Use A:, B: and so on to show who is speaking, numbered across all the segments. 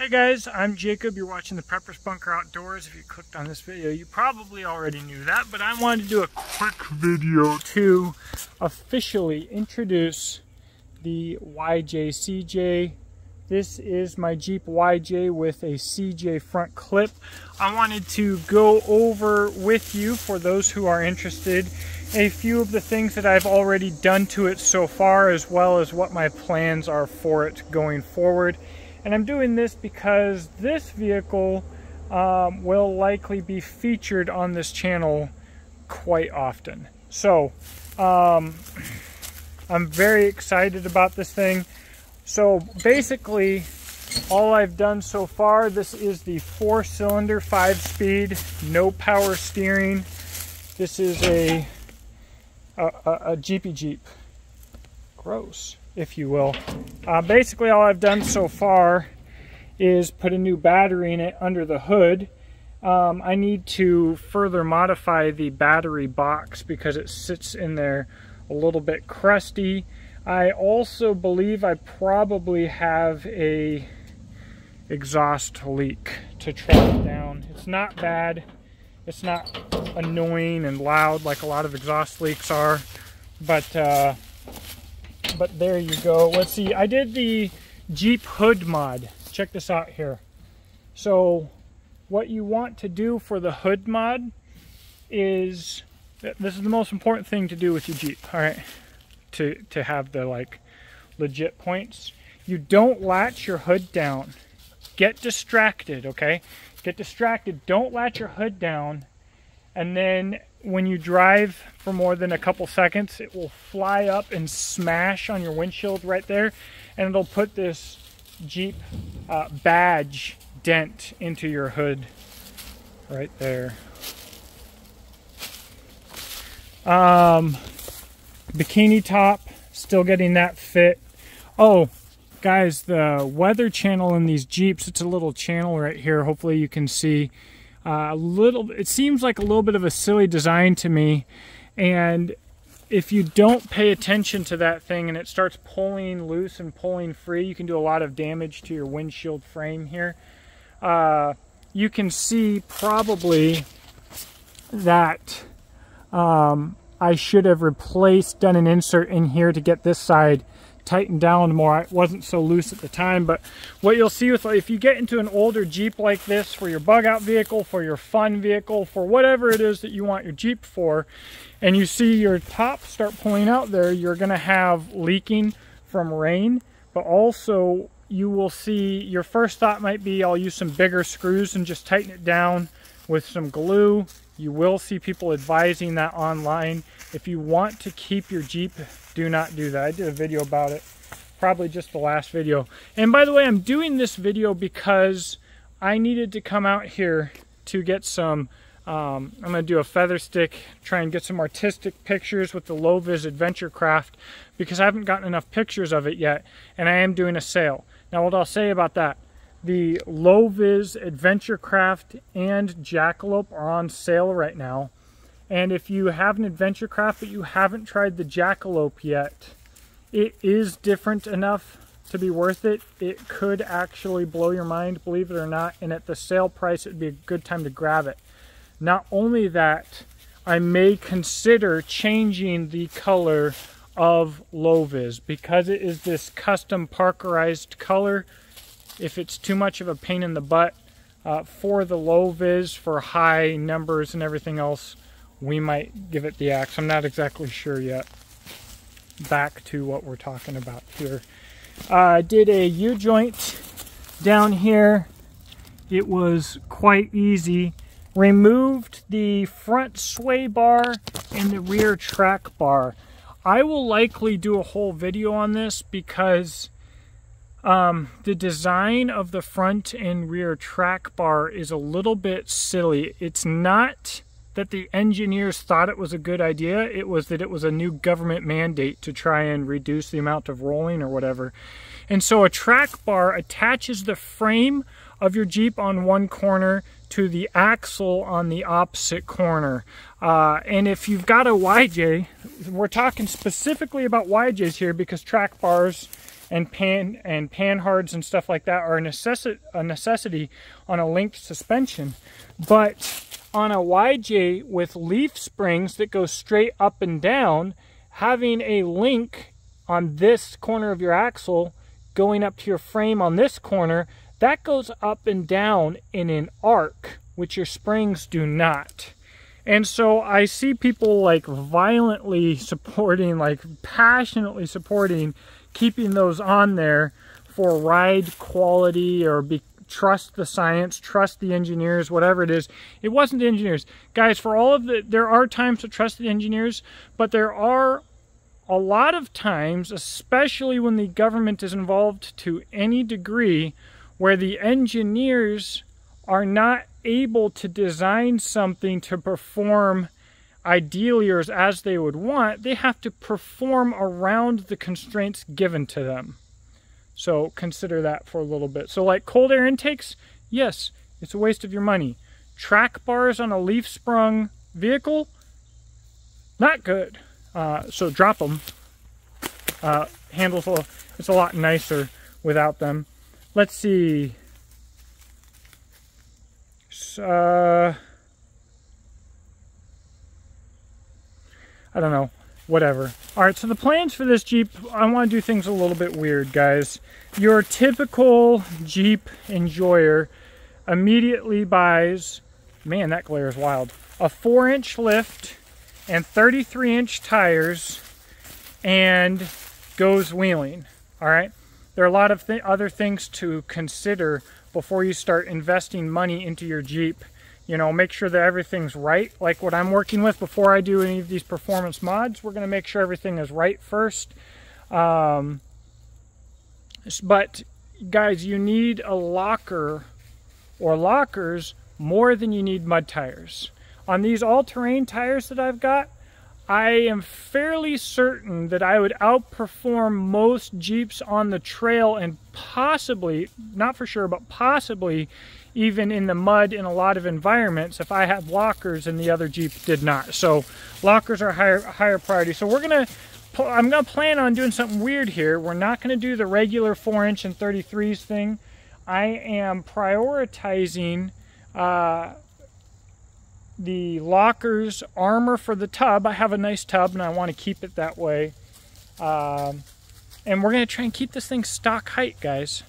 A: Hey guys, I'm Jacob. You're watching the Prepper's Bunker Outdoors. If you clicked on this video, you probably already knew that, but I wanted to do a quick video to officially introduce the YJ-CJ. This is my Jeep YJ with a CJ front clip. I wanted to go over with you, for those who are interested, a few of the things that I've already done to it so far, as well as what my plans are for it going forward. And I'm doing this because this vehicle will likely be featured on this channel quite often. So I'm very excited about this thing. So basically all I've done so far, this is the 4-cylinder 5-speed, no power steering. This is a Jeepy Jeep. Gross, if you will. Basically all I've done so far is put a new battery in it under the hood. I need to further modify the battery box because it sits in there a little bit crusty. I also believe I probably have a exhaust leak to track down. It's not bad. It's not annoying and loud like a lot of exhaust leaks are, but there you go. Let's see, I did the Jeep hood mod. Check this out here. So what you want to do for the hood mod is, this is the most important thing to do with your Jeep, all right, to have the like legit points. You don't latch your hood down. Get distracted, okay? Get distracted. Don't latch your hood down, and then when you drive for more than a couple seconds, it will fly up and smash on your windshield right there, and it'll put this Jeep badge dent into your hood right there. Bikini top, still getting that fit. Oh guys, the weather channel in these Jeeps, it's a little channel right here. Hopefully you can see. It seems like a little bit of a silly design to me, and if you don't pay attention to that thing and it starts pulling loose and pulling free, you can do a lot of damage to your windshield frame here. You can see probably that I should have done an insert in here to get this side tightened down more. It wasn't so loose at the time, but what you'll see with, if you get into an older Jeep like this for your bug out vehicle, for your fun vehicle, for whatever it is that you want your Jeep for, and you see your top start pulling out there, you're going to have leaking from rain. But also you will see, your first thought might be, I'll use some bigger screws and just tighten it down with some glue. You will see people advising that online. If you want to keep your Jeep, do not do that. I did a video about it, probably just the last video. And by the way, I'm doing this video because I needed to come out here to get some, I'm going to do a feather stick, try and get some artistic pictures with the low-vis adventure craft, because I haven't gotten enough pictures of it yet, and I am doing a sale. Now what I'll say about that, the low-vis adventure craft and jackalope are on sale right now. And if you have an adventure craft but you haven't tried the jackalope yet, it is different enough to be worth it. It could actually blow your mind, believe it or not, and at the sale price it would be a good time to grab it. Not only that, I may consider changing the color of low-vis because it is this custom parkerized color. If it's too much of a pain in the butt for the low-vis, for high numbers and everything else, we might give it the axe. I'm not exactly sure yet. Back to what we're talking about here. I did a U-joint down here. It was quite easy. Removed the front sway bar and the rear track bar. I will likely do a whole video on this because the design of the front and rear track bar is a little bit silly. It's not that the engineers thought it was a good idea, it was that it was a new government mandate to try and reduce the amount of rolling or whatever. And so a track bar attaches the frame of your Jeep on one corner to the axle on the opposite corner. And if you've got a YJ, we're talking specifically about YJs here because track bars and panhards and stuff like that are a necessity on a linked suspension. But on a YJ with leaf springs that go straight up and down, having a link on this corner of your axle going up to your frame on this corner, that goes up and down in an arc, which your springs do not. And so I see people like violently supporting, like passionately supporting, keeping those on there for ride quality or trust the science, trust the engineers, whatever it is. It wasn't the engineers. Guys, for all of there are times to trust the engineers, but there are a lot of times, especially when the government is involved to any degree, where the engineers are not able to design something to perform ideally or as they would want. They have to perform around the constraints given to them. So consider that for a little bit. So like cold air intakes, yes, it's a waste of your money. Track bars on a leaf sprung vehicle, not good. So drop them. Handles, it's a lot nicer without them. Let's see. I don't know. Whatever. Alright, so the plans for this Jeep, I want to do things a little bit weird, guys. Your typical Jeep enjoyer immediately buys, man, that glare is wild, a 4-inch lift and 33-inch tires and goes wheeling. Alright? There are a lot of other things to consider before you start investing money into your Jeep. You know, make sure that everything's right. Like what I'm working with before I do any of these performance mods, we're going to make sure everything is right first. But guys, you need a locker or lockers more than you need mud tires. On these all-terrain tires that I've got, I am fairly certain that I would outperform most Jeeps on the trail and possibly, not for sure, but possibly even in the mud in a lot of environments if I have lockers and the other Jeep did not. So lockers are higher priority. So I'm gonna plan on doing something weird here. We're not gonna do the regular 4-inch and 33s thing. I am prioritizing the lockers, armor for the tub. I have a nice tub and I want to keep it that way. And we're going to try and keep this thing stock height, guys.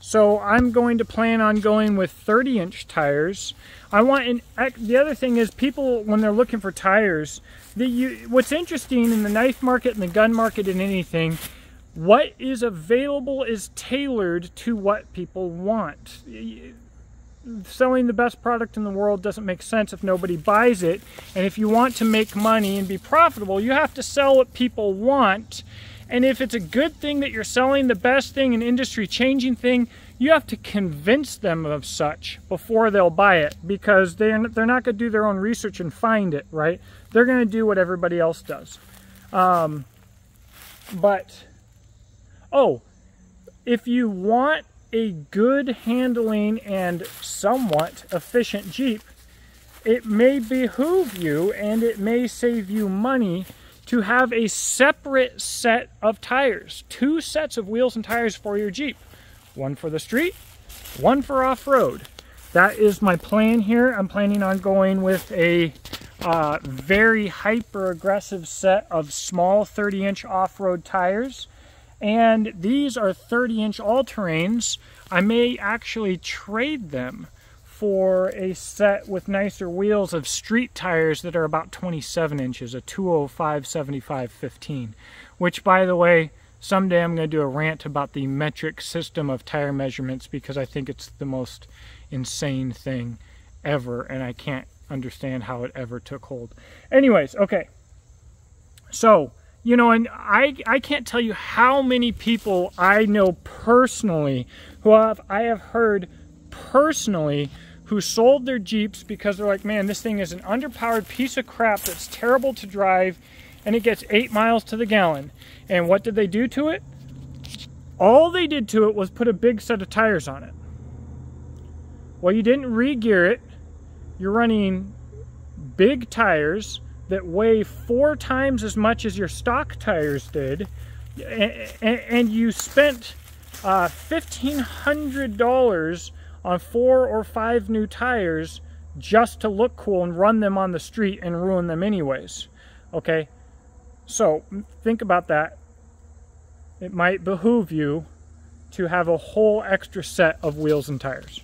A: So I'm going to plan on going with 30-inch tires. The other thing is, people, when they're looking for tires, what's interesting in the knife market and the gun market and anything, what is available is tailored to what people want. Selling the best product in the world doesn't make sense if nobody buys it. And if you want to make money and be profitable, you have to sell what people want. And if it's a good thing that you're selling, the best thing, an industry-changing thing, you have to convince them of such before they'll buy it, because they're not going to do their own research and find it, right? They're going to do what everybody else does. If you want a good handling and somewhat efficient Jeep, it may behoove you and it may save you money to have a separate set of tires. 2 sets of wheels and tires for your Jeep. One for the street, one for off-road. That is my plan here. I'm planning on going with a very hyper-aggressive set of small 30-inch off-road tires. And these are 30-inch all-terrains. I may actually trade them for a set with nicer wheels of street tires that are about 27 inches, a 205/75/15. Which, by the way, someday I'm going to do a rant about the metric system of tire measurements, because I think it's the most insane thing ever, and I can't understand how it ever took hold. Anyways, okay. So, you know, and I can't tell you how many people I know personally I have heard personally who sold their Jeeps because they're like, man, this thing is an underpowered piece of crap that's terrible to drive, and it gets 8 miles to the gallon. And what did they do to it? All they did to it was put a big set of tires on it. Well, you didn't re-gear it. You're running big tires that weigh 4 times as much as your stock tires did. and you spent $1,500 on 4 or 5 new tires just to look cool and run them on the street and ruin them anyways. Okay, so think about that. It might behoove you to have a whole extra set of wheels and tires.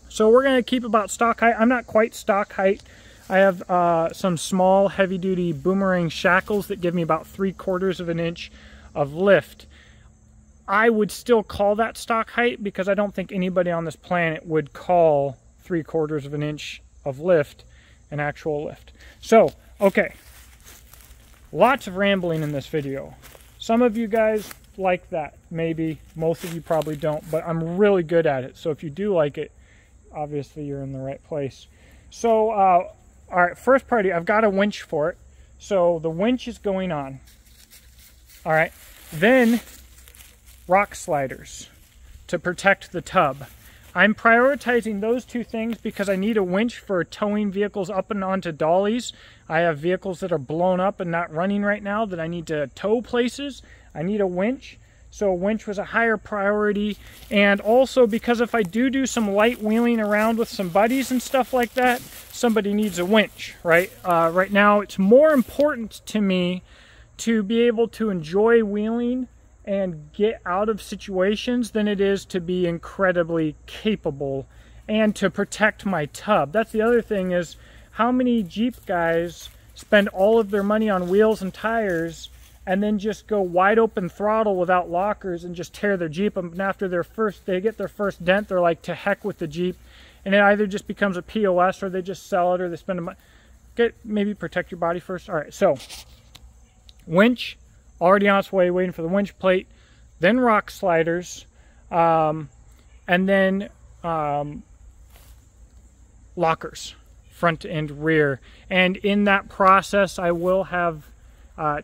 A: So we're going to keep about stock height. I'm not quite stock height. I have some small heavy-duty boomerang shackles that give me about 3/4 of an inch of lift. I would still call that stock height because I don't think anybody on this planet would call 3/4 of an inch of lift an actual lift. So, okay, lots of rambling in this video. Some of you guys like that, maybe. Most of you probably don't, but I'm really good at it. So if you do like it, obviously you're in the right place. So, all right, first party, I've got a winch for it. So the winch is going on. All right, then rock sliders to protect the tub. I'm prioritizing those two things because I need a winch for towing vehicles up and onto dollies. I have vehicles that are blown up and not running right now that I need to tow places. I need a winch. So a winch was a higher priority. And also because if I do some light wheeling around with some buddies and stuff like that, somebody needs a winch, right? Right now it's more important to me to be able to enjoy wheeling and get out of situations than it is to be incredibly capable and to protect my tub. That's the other thing, is how many Jeep guys spend all of their money on wheels and tires and then just go wide open throttle without lockers and just tear their Jeep up. And after they get their first dent, they're like, to heck with the Jeep. And it either just becomes a POS or they just sell it or they spend the money. Maybe protect your body first. All right, so winch, already on its way, waiting for the winch plate, then rock sliders, and then lockers, front and rear. And in that process, I will have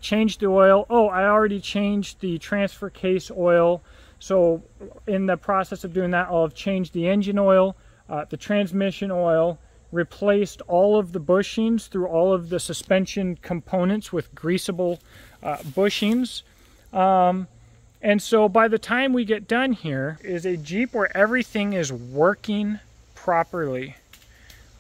A: changed the oil. Oh, I already changed the transfer case oil. So in the process of doing that, I'll have changed the engine oil, the transmission oil, replaced all of the bushings through all of the suspension components with greasable bushings. And so by the time we get done here is a Jeep where everything is working properly.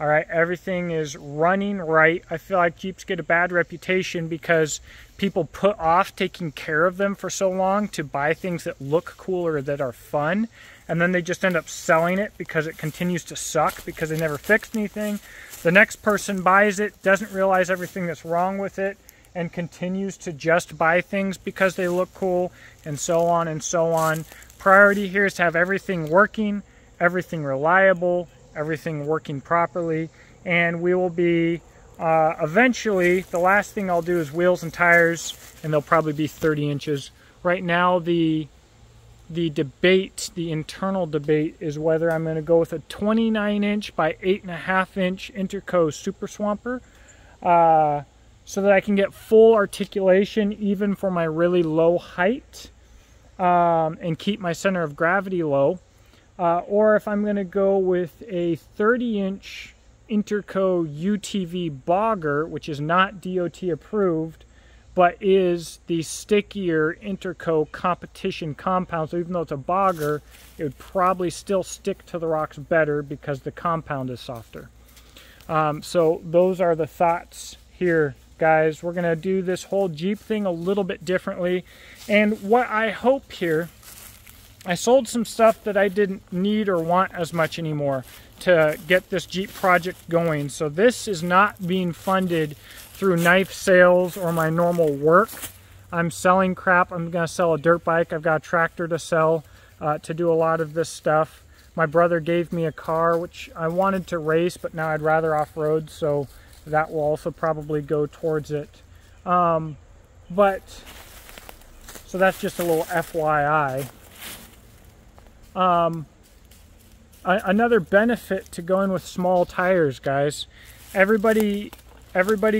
A: All right, everything is running right. I feel like Jeeps get a bad reputation because people put off taking care of them for so long to buy things that look cool or that are fun, and then they just end up selling it because it continues to suck because they never fixed anything. The next person buys it, doesn't realize everything that's wrong with it, and continues to just buy things because they look cool, and so on and so on. Priority here is to have everything working, everything reliable, everything working properly, and we will be eventually, the last thing I'll do is wheels and tires, and they'll probably be 30 inches. Right now the debate, the internal debate, is whether I'm going to go with a 29-inch by 8.5-inch Interco Super Swamper, so that I can get full articulation even for my really low height, and keep my center of gravity low. Or if I'm going to go with a 30-inch Interco UTV Bogger, which is not DOT approved, but is the stickier Interco competition compound. So even though it's a bogger, it would probably still stick to the rocks better because the compound is softer. So those are the thoughts here, guys. We're going to do this whole Jeep thing a little bit differently. And what I hope here, I sold some stuff that I didn't need or want as much anymore to get this Jeep project going. So this is not being funded through knife sales or my normal work. I'm selling crap. I'm going to sell a dirt bike. I've got a tractor to sell to do a lot of this stuff. My brother gave me a car, which I wanted to race, but now I'd rather off-road, so that will also probably go towards it. So that's just a little FYI. Another benefit to going with small tires, guys. Everybody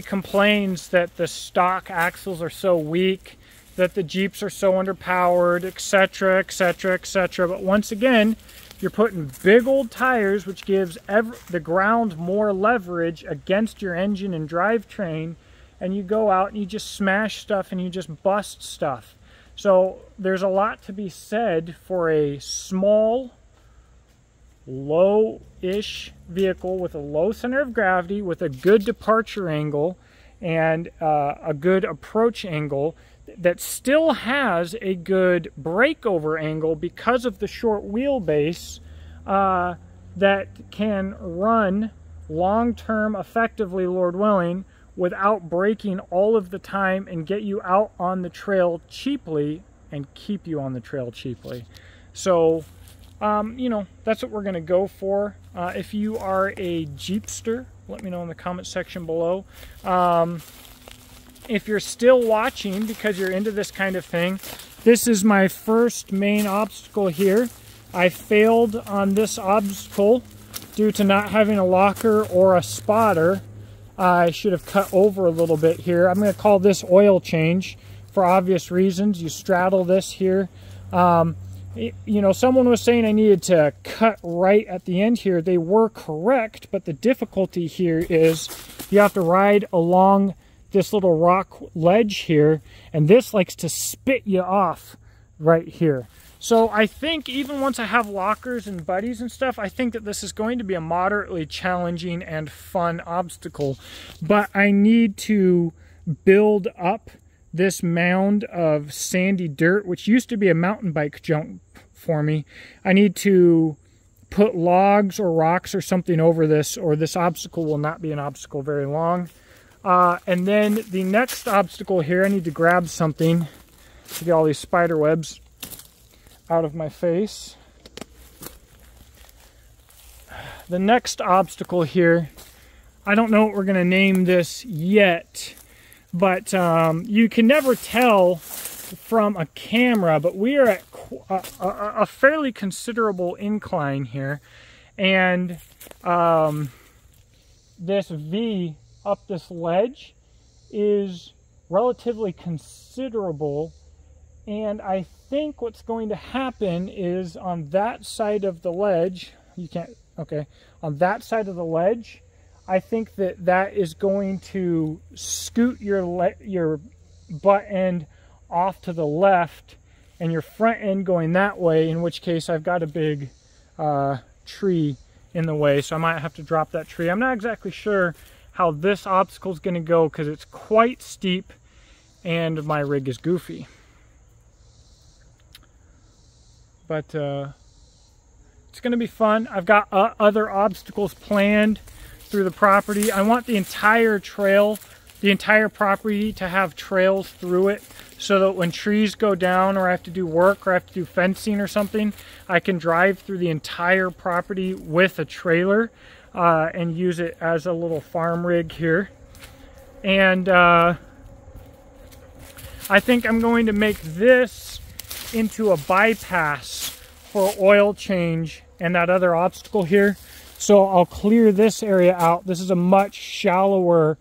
A: complains that the stock axles are so weak, that the Jeeps are so underpowered, etc., etc., etc. But once again, you're putting big old tires, which gives the ground more leverage against your engine and drivetrain, and you go out and you just smash stuff and you just bust stuff. So there's a lot to be said for a small, low-ish vehicle with a low center of gravity, with a good departure angle and a good approach angle that still has a good breakover angle because of the short wheelbase, that can run long-term effectively, Lord willing, without braking all of the time and get you out on the trail cheaply and keep you on the trail cheaply. So, you know, that's what we're going to go for. If you are a Jeepster, let me know in the comment section below. If you're still watching because you're into this kind of thing, this is my first main obstacle here. I failed on this obstacle due to not having a locker or a spotter. I should have cut over a little bit here. I'm going to call this oil change for obvious reasons. You straddle this here. You know, someone was saying I needed to cut right at the end here. They were correct, but the difficulty here is you have to ride along this little rock ledge here, and this likes to spit you off right here. So I think even once I have lockers and buddies and stuff, I think that this is going to be a moderately challenging and fun obstacle. But I need to build up this mound of sandy dirt, which used to be a mountain bike jump for me. I need to put logs or rocks or something over this, or this obstacle will not be an obstacle very long. And then the next obstacle here, I need to grab something to get all these spider webs out of my face. The next obstacle here, I don't know what we're going to name this yet, but you can never tell from a camera, but we are at a fairly considerable incline here, and this V up this ledge is relatively considerable. And I think what's going to happen is on that side of the ledge, you can't, okay, on that side of the ledge, I think that that is going to scoot your butt end off to the left and your front end going that way, in which case I've got a big tree in the way, so I might have to drop that tree. I'm not exactly sure how this obstacle is going to go because it's quite steep and my rig is goofy. But it's going to be fun. I've got other obstacles planned through the property. I want the entire trail, the entire property to have trails through it, so that when trees go down or I have to do work or I have to do fencing or something, I can drive through the entire property with a trailer and use it as a little farm rig here. And I think I'm going to make this into a bypass for oil change and that other obstacle here. So I'll clear this area out. This is a much shallower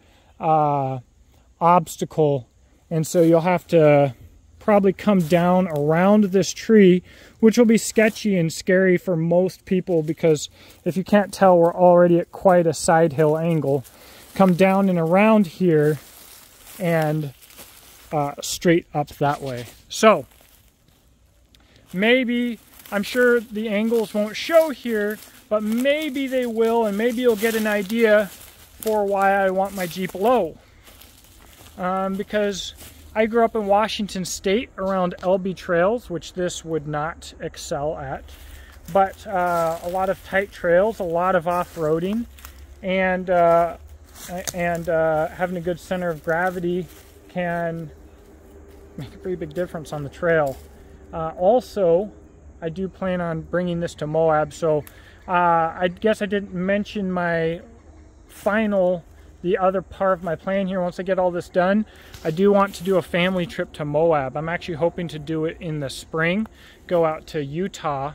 A: obstacle, and so you'll have to probably come down around this tree, which will be sketchy and scary for most people because if you can't tell, we're already at quite a side hill angle. Come down and around here and straight up that way. So maybe, I'm sure the angles won't show here, but maybe they will, and maybe you'll get an idea for why I want my Jeep low. Because I grew up in Washington State around LB trails, which this would not excel at, but a lot of tight trails, a lot of off-roading, and having a good center of gravity can make a pretty big difference on the trail. Also, I do plan on bringing this to Moab, so I guess I didn't mention my the other part of my plan here. Once I get all this done, I do want to do a family trip to Moab. I'm actually hoping to do it in the spring, go out to Utah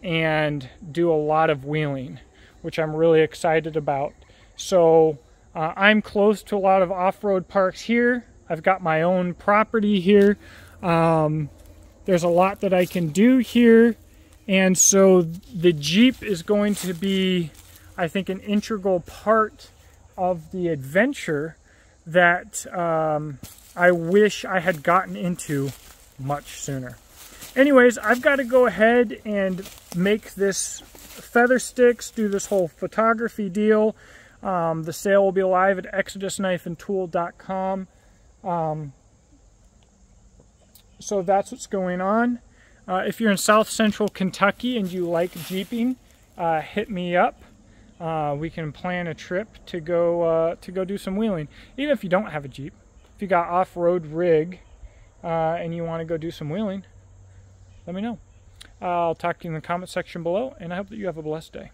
A: and do a lot of wheeling, which I'm really excited about. So I'm close to a lot of off-road parks here. I've got my own property here. There's a lot that I can do here, and so the Jeep is going to be, I think, an integral part of the adventure that I wish I had gotten into much sooner. Anyways, I've got to go ahead and make this feather sticks, do this whole photography deal. The sale will be live at exodusknifeandtool.com. So that's what's going on. If you're in South Central Kentucky and you like jeeping, hit me up. We can plan a trip to go do some wheeling. Even if you don't have a Jeep, if you got off-road rig and you want to go do some wheeling, let me know. I'll talk to you in the comment section below, and I hope that you have a blessed day.